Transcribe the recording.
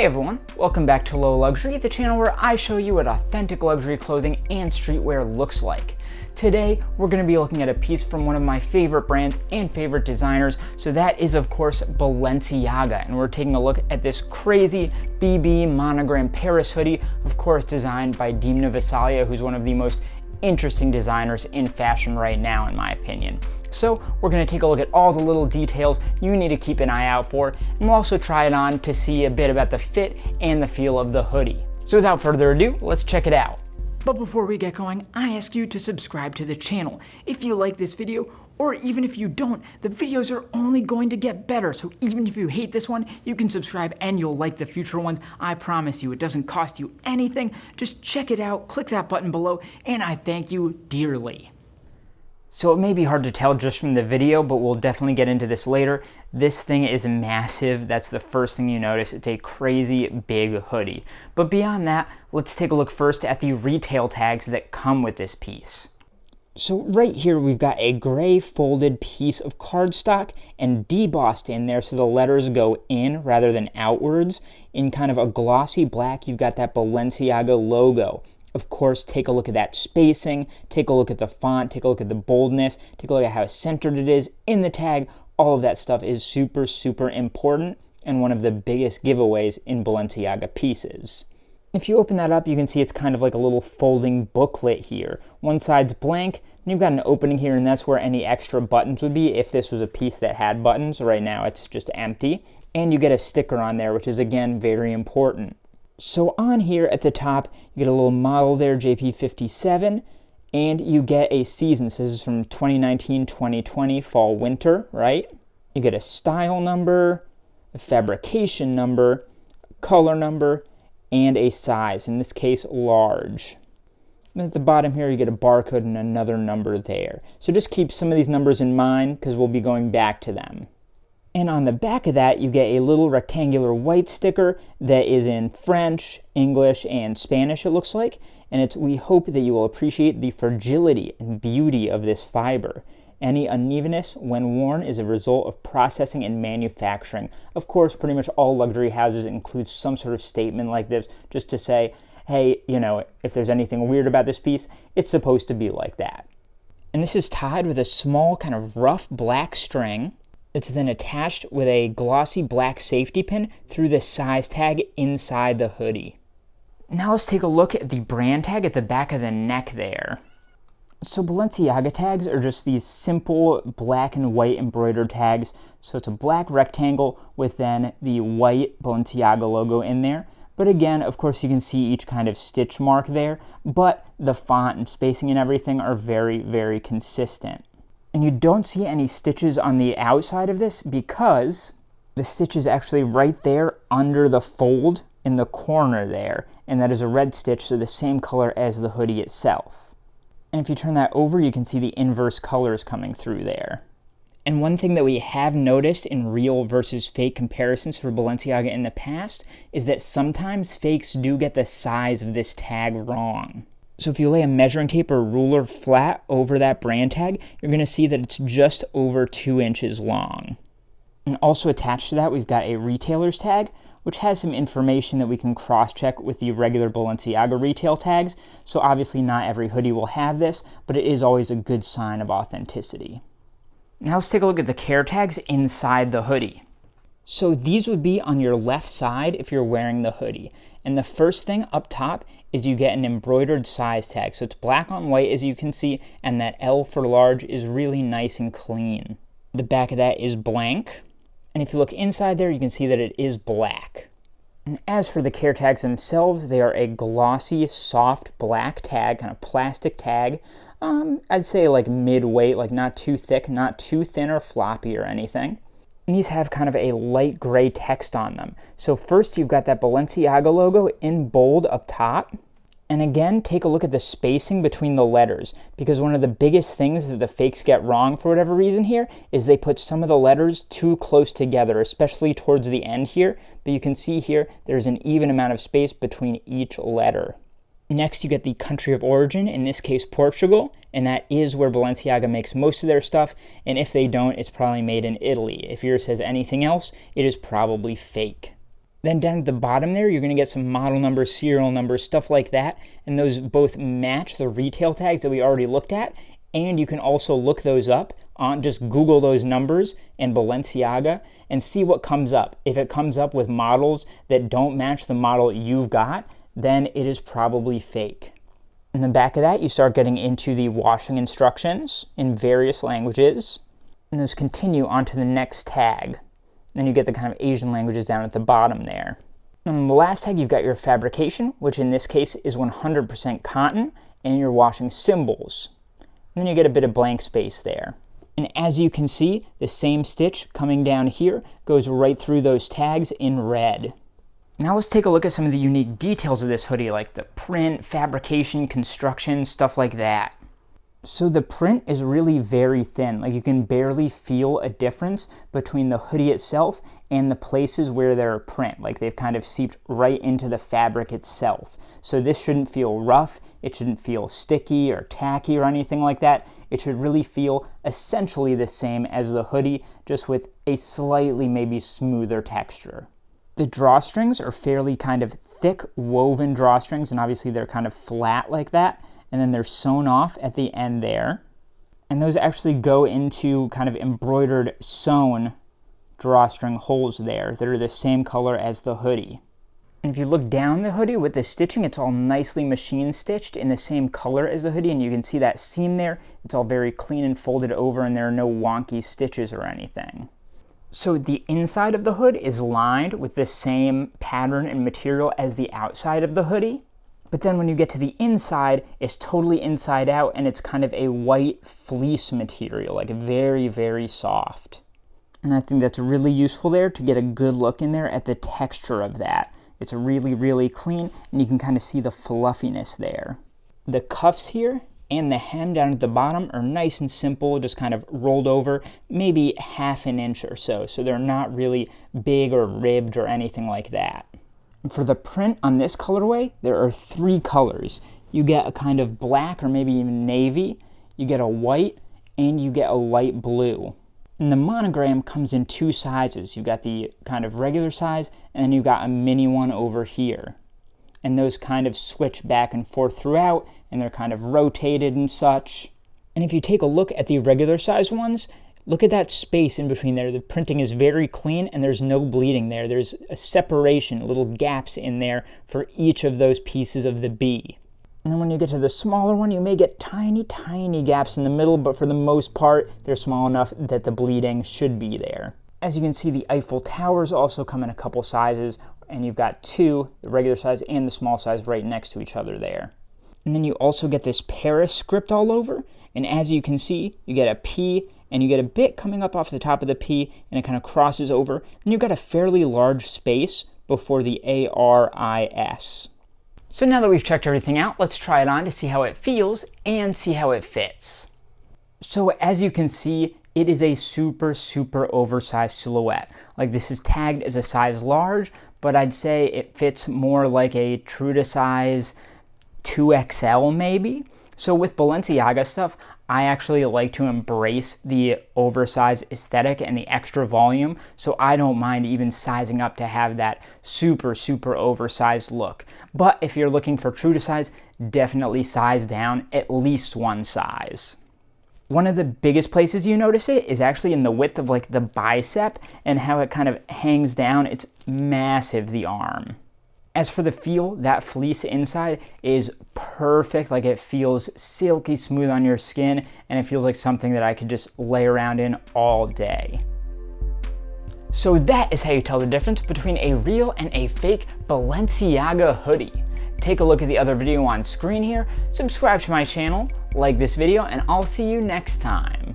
Hey everyone, welcome back to Low Luxury, the channel where I show you what authentic luxury clothing and streetwear looks like. Today, we're going to be looking at a piece from one of my favorite brands and favorite designers, so that is of course Balenciaga, and we're taking a look at this crazy BB monogram Paris hoodie, of course designed by Dimna Vasalia, who's one of the most interesting designers in fashion right now in my opinion. So we're going to take a look at all the little details you need to keep an eye out for, and we'll also try it on to see a bit about the fit and the feel of the hoodie. So without further ado, let's check it out. But before we get going, I ask you to subscribe to the channel. If you like this video, or even if you don't, the videos are only going to get better. So even if you hate this one, you can subscribe and you'll like the future ones. I promise you, it doesn't cost you anything. Just check it out, click that button below, and I thank you dearly. So it may be hard to tell just from the video, but we'll definitely get into this later. This thing is massive. That's the first thing you notice. It's a crazy big hoodie. But beyond that, let's take a look first at the retail tags that come with this piece. So right here, we've got a gray folded piece of cardstock and debossed in there so the letters go in rather than outwards. In kind of a glossy black, you've got that Balenciaga logo. Of course, take a look at that spacing, take a look at the font, take a look at the boldness, take a look at how centered it is in the tag. All of that stuff is super, super important and one of the biggest giveaways in Balenciaga pieces. If you open that up, you can see it's kind of like a little folding booklet here. One side's blank, and you've got an opening here, and that's where any extra buttons would be if this was a piece that had buttons. Right now, it's just empty. And you get a sticker on there, which is, again, very important. So on here at the top, you get a little model there, JP57, and you get a season. So this is from 2019-2020, fall, winter, right? You get a style number, a fabrication number, a color number, and a size, in this case, large. And at the bottom here, you get a barcode and another number there. So just keep some of these numbers in mind because we'll be going back to them. And on the back of that, you get a little rectangular white sticker that is in French, English, and Spanish, it looks like. And we hope that you will appreciate the fragility and beauty of this fiber. Any unevenness when worn is a result of processing and manufacturing. Of course, pretty much all luxury houses include some sort of statement like this, just to say, hey, you know, if there's anything weird about this piece, it's supposed to be like that. And this is tied with a small kind of rough black string. It's then attached with a glossy black safety pin through the size tag inside the hoodie. Now let's take a look at the brand tag at the back of the neck there. So Balenciaga tags are just these simple black and white embroidered tags. So it's a black rectangle with then the white Balenciaga logo in there. But again, of course, you can see each kind of stitch mark there, but the font and spacing and everything are very, very consistent. And you don't see any stitches on the outside of this because the stitch is actually right there under the fold in the corner there. And that is a red stitch, so the same color as the hoodie itself. And if you turn that over, you can see the inverse colors coming through there. And one thing that we have noticed in real versus fake comparisons for Balenciaga in the past is that sometimes fakes do get the size of this tag wrong. So if you lay a measuring tape or ruler flat over that brand tag, you're going to see that it's just over 2 inches long. And also attached to that, we've got a retailer's tag, which has some information that we can cross-check with the regular Balenciaga retail tags. So obviously not every hoodie will have this, but it is always a good sign of authenticity. Now let's take a look at the care tags inside the hoodie. So these would be on your left side if you're wearing the hoodie. And the first thing up top is you get an embroidered size tag. So it's black on white, as you can see, and that L for large is really nice and clean. The back of that is blank. And if you look inside there, you can see that it is black. And as for the care tags themselves, they are a glossy, soft black tag, kind of plastic tag. I'd say like mid-weight, like not too thick, not too thin or floppy or anything. And these have kind of a light gray text on them. So first you've got that Balenciaga logo in bold up top. And again, take a look at the spacing between the letters, because one of the biggest things that the fakes get wrong for whatever reason here is they put some of the letters too close together, especially towards the end here. But you can see here, there's an even amount of space between each letter. Next, you get the country of origin, in this case Portugal, and that is where Balenciaga makes most of their stuff, and if they don't, it's probably made in Italy. If yours says anything else, it is probably fake. Then down at the bottom there, you're gonna get some model numbers, serial numbers, stuff like that. And those both match the retail tags that we already looked at. And you can also look those up on, just Google those numbers and Balenciaga and see what comes up. If it comes up with models that don't match the model you've got, then it is probably fake. In the back of that, you start getting into the washing instructions in various languages. And those continue onto the next tag. Then you get the kind of Asian languages down at the bottom there. And on the last tag, you've got your fabrication, which in this case is 100% cotton, and your washing symbols. And then you get a bit of blank space there. And as you can see, the same stitch coming down here goes right through those tags in red. Now let's take a look at some of the unique details of this hoodie, like the print, fabrication, construction, stuff like that. So the print is really very thin, like you can barely feel a difference between the hoodie itself and the places where there are print, like they've kind of seeped right into the fabric itself. So this shouldn't feel rough, it shouldn't feel sticky or tacky or anything like that. It should really feel essentially the same as the hoodie, just with a slightly maybe smoother texture. The drawstrings are fairly kind of thick woven drawstrings, and obviously they're kind of flat like that. And then they're sewn off at the end there. And those actually go into kind of embroidered sewn drawstring holes there that are the same color as the hoodie. And if you look down the hoodie with the stitching, it's all nicely machine stitched in the same color as the hoodie, and you can see that seam there. It's all very clean and folded over, and there are no wonky stitches or anything. So the inside of the hood is lined with the same pattern and material as the outside of the hoodie. But then when you get to the inside, it's totally inside out, and it's kind of a white fleece material, like very, very soft. And I think that's really useful there to get a good look in there at the texture of that. It's really, really clean, and you can kind of see the fluffiness there. The cuffs here and the hem down at the bottom are nice and simple, just kind of rolled over, maybe ½ an inch or so. So they're not really big or ribbed or anything like that. For the print on this colorway, there are 3 colors. You get a kind of black or maybe even navy, you get a white, and you get a light blue. And the monogram comes in 2 sizes. You've got the kind of regular size, and then you've got a mini one over here. And those kind of switch back and forth throughout, and they're kind of rotated and such. And if you take a look at the regular size ones, look at that space in between there. The printing is very clean and there's no bleeding there. There's a separation, little gaps in there for each of those pieces of the B. And then when you get to the smaller one, you may get tiny, tiny gaps in the middle, but for the most part, they're small enough that the bleeding should be there. As you can see, the Eiffel Towers also come in a couple sizes, and you've got 2, the regular size and the small size, right next to each other there. And then you also get this Paris script all over, and as you can see, you get a P, and you get a bit coming up off the top of the P, and it kind of crosses over, and you've got a fairly large space before the ARIS. So now that we've checked everything out, let's try it on to see how it feels and see how it fits. So as you can see, it is a super, super oversized silhouette. Like, this is tagged as a size large, but I'd say it fits more like a true to size 2XL maybe. So with Balenciaga stuff, I actually like to embrace the oversized aesthetic and the extra volume, so I don't mind even sizing up to have that super, super oversized look. But if you're looking for true to size, definitely size down at least 1 size. One of the biggest places you notice it is actually in the width of like the bicep and how it kind of hangs down. It's massive, the arm. As for the feel, that fleece inside is perfect. Like, it feels silky smooth on your skin, and it feels like something that I could just lay around in all day. So that is how you tell the difference between a real and a fake Balenciaga hoodie. Take a look at the other video on screen here, subscribe to my channel, like this video, and I'll see you next time.